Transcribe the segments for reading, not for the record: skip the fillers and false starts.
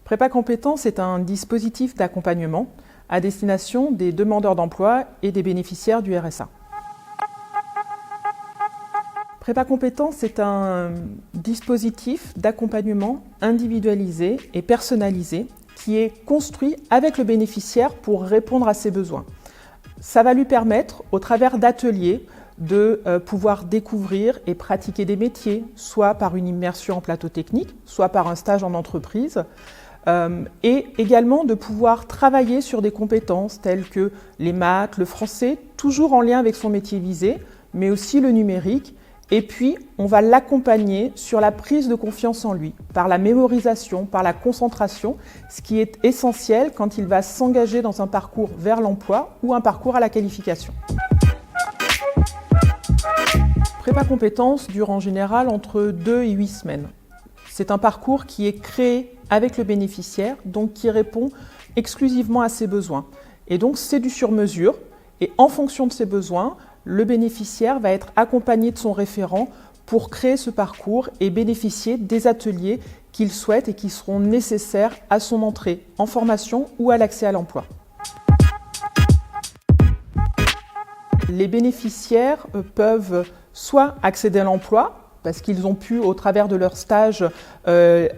Prépa Compétences est un dispositif d'accompagnement à destination des demandeurs d'emploi et des bénéficiaires du RSA. Prépa Compétences est un dispositif d'accompagnement individualisé et personnalisé qui est construit avec le bénéficiaire pour répondre à ses besoins. Ça va lui permettre, au travers d'ateliers, de pouvoir découvrir et pratiquer des métiers, soit par une immersion en plateau technique, soit par un stage en entreprise, et également de pouvoir travailler sur des compétences telles que les maths, le français, toujours en lien avec son métier visé, mais aussi le numérique. Et puis, on va l'accompagner sur la prise de confiance en lui, par la mémorisation, par la concentration, ce qui est essentiel quand il va s'engager dans un parcours vers l'emploi ou un parcours à la qualification. Prépa Compétences dure en général entre 2 et 8 semaines. C'est un parcours qui est créé avec le bénéficiaire, donc qui répond exclusivement à ses besoins. Et donc c'est du sur-mesure, et en fonction de ses besoins, le bénéficiaire va être accompagné de son référent pour créer ce parcours et bénéficier des ateliers qu'il souhaite et qui seront nécessaires à son entrée en formation ou à l'accès à l'emploi. Les bénéficiaires peuvent soit accéder à l'emploi, parce qu'ils ont pu, au travers de leur stage,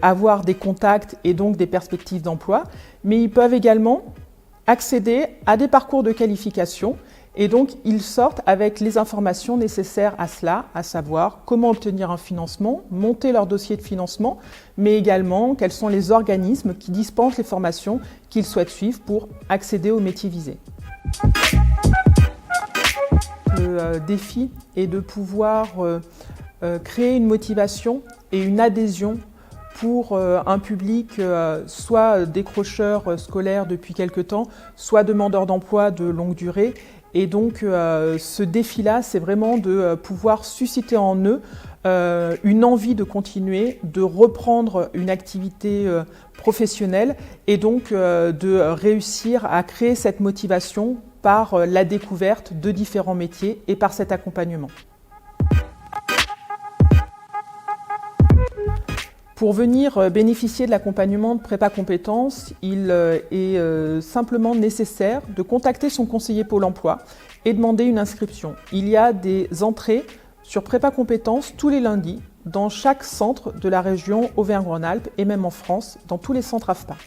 avoir des contacts et donc des perspectives d'emploi, mais ils peuvent également accéder à des parcours de qualification et donc ils sortent avec les informations nécessaires à cela, à savoir comment obtenir un financement, monter leur dossier de financement, mais également quels sont les organismes qui dispensent les formations qu'ils souhaitent suivre pour accéder au métier visé. Le défi est de pouvoir créer une motivation et une adhésion pour un public soit décrocheur scolaire depuis quelque temps, soit demandeur d'emploi de longue durée. Et donc ce défi-là, c'est vraiment de pouvoir susciter en eux une envie de continuer, de reprendre une activité professionnelle et donc de réussir à créer cette motivation par la découverte de différents métiers et par cet accompagnement. Pour venir bénéficier de l'accompagnement de Prépa Compétences, il est simplement nécessaire de contacter son conseiller Pôle emploi et demander une inscription. Il y a des entrées sur Prépa Compétences tous les lundis dans chaque centre de la région Auvergne-Rhône-Alpes et même en France, dans tous les centres AFPA.